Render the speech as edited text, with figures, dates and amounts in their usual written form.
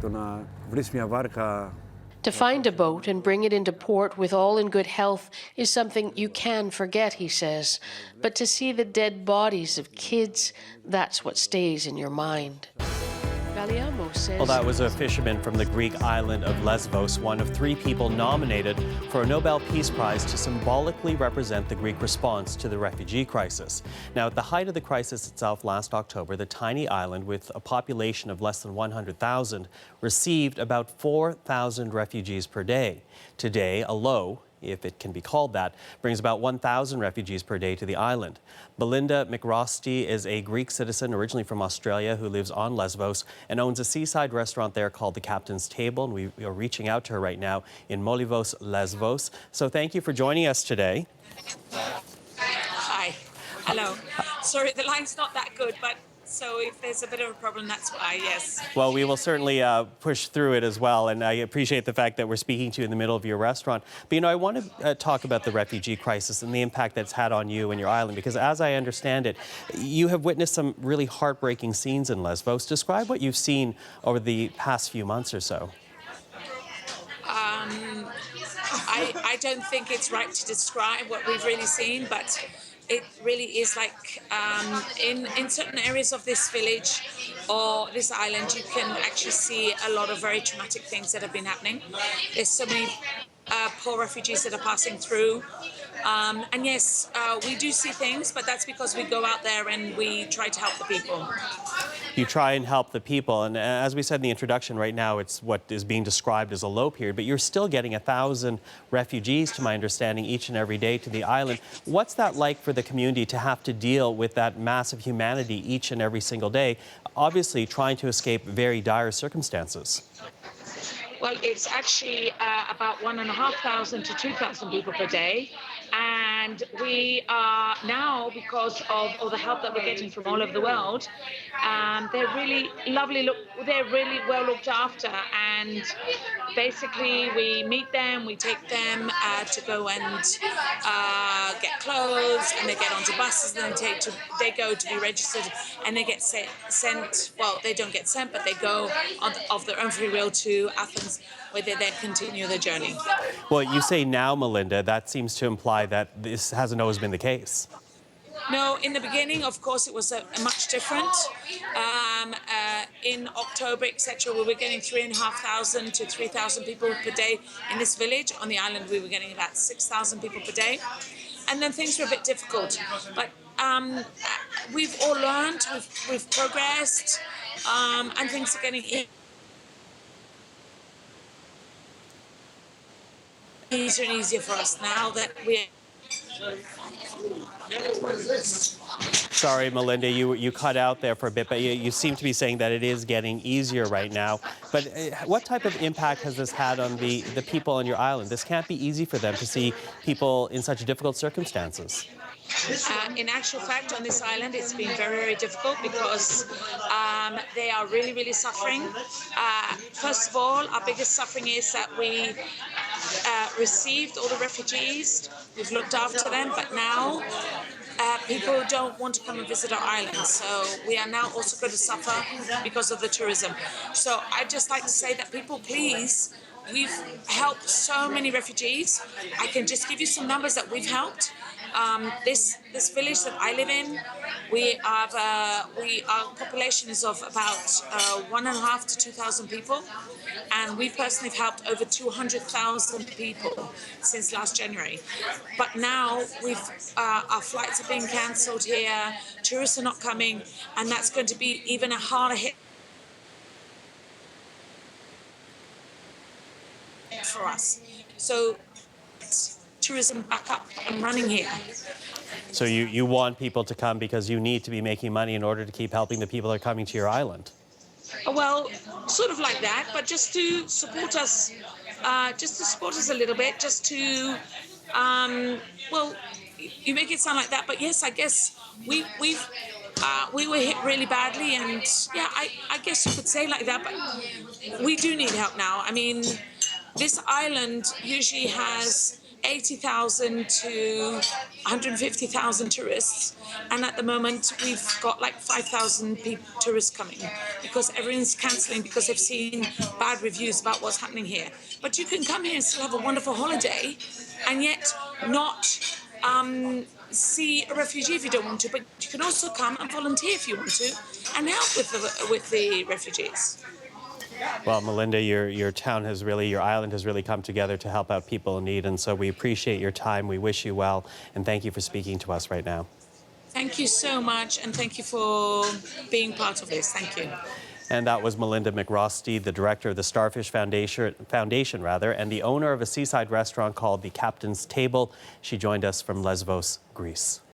το να βρεις μια βάρκα. To find a boat and bring it into port with all in good health is something you can forget, he says. But to see the dead bodies of kids, that's what stays in your mind. Well, that was a fisherman from the Greek island of Lesbos, one of 3 people nominated for a Nobel Peace Prize to symbolically represent the Greek response to the refugee crisis. Now, at the height of the crisis itself last October, the tiny island with a population of less than 100,000 received about 4,000 refugees per day. Today, a low, if it can be called that, brings about 1,000 refugees per day to the island. Melinda McRostie is a Greek citizen originally from Australia who lives on Lesbos and owns a seaside restaurant there called the Captain's Table, and we are reaching out to her right now in Molivos, Lesbos. So thank you for joining us today. Hi. Hello. Sorry, the line's not that good, but so if there's a bit of a problem, that's why, yes. Well, we will certainly push through it as well, and I appreciate the fact that we're speaking to you in the middle of your restaurant. But, you know, I want to talk about the refugee crisis and the impact that's had on you and your island, because as I understand it, you have witnessed some really heartbreaking scenes in Lesbos. Describe what you've seen over the past few months or so. I don't think it's right to describe what we've really seen, but it really is like in certain areas of this village or this island, you can actually see a lot of very traumatic things that have been happening. There's so many poor refugees that are passing through. And yes, we do see things, but that's because we go out there and we try to help the people. You try and help the people, and as we said in the introduction, right now it's what is being described as a low period, but you're still getting 1,000 refugees, to my understanding, each and every day to the island. What's that like for the community to have to deal with that massive humanity each and every single day, obviously trying to escape very dire circumstances? Well, it's actually about 1,500 to 2,000 people per day. And we are now, because of all the help that we're getting from all over the world, they're really lovely, they're really well looked after. And basically we meet them, we take them to go and get clothes, and they get onto buses, and they go to be registered, and they get sent, well, they don't get sent, but they go of their own free will to Athens, where they then continue their journey. Well, you say now, Melinda, that seems to imply that this hasn't always been the case. No, in the beginning, of course, it was a much different. In October, etc., we were getting 3,500 to 3,000 people per day in this village. On the island, we were getting about 6,000 people per day. And then things were a bit difficult. But we've all learned, we've progressed, and things are getting easier and easier for us now that we're... Sorry, Melinda, you cut out there for a bit, but you seem to be saying that it is getting easier right now. But what type of impact has this had on the people on your island? This can't be easy for them to see people in such difficult circumstances. In actual fact, on this island, it's been very, very difficult because they are really, really suffering. First of all, our biggest suffering is that we received all the refugees. We've looked after them, but now people don't want to come and visit our island. So we are now also going to suffer because of the tourism. So I'd just like to say that people, please, we've helped so many refugees. I can just give you some numbers that we've helped. This village that I live in, our population is of about 1,500 to 2,000 people, and we personally have helped over 200,000 people since last January. But now our flights are being cancelled here, tourists are not coming, and that's going to be even a harder hit for us. So tourism back up and running here. So you want people to come because you need to be making money in order to keep helping the people that are coming to your island? Well, sort of like that, but just to support us, a little bit, just to, well, you make it sound like that, but yes, I guess we were hit really badly, and yeah, I guess you could say like that, but we do need help now. I mean, this island usually has 80,000 to 150,000 tourists, and at the moment we've got like 5,000 tourists coming because everyone's cancelling because they've seen bad reviews about what's happening here. But you can come here and still have a wonderful holiday and yet not see a refugee if you don't want to, but you can also come and volunteer if you want to and help with the refugees. Well, Melinda, your town has really, your island has really come together to help out people in need, and so we appreciate your time. We wish you well, and thank you for speaking to us right now. Thank you so much, and thank you for being part of this. Thank you. And that was Melinda McRostie, the director of the Starfish Foundation, and the owner of a seaside restaurant called the Captain's Table. She joined us from Lesbos, Greece.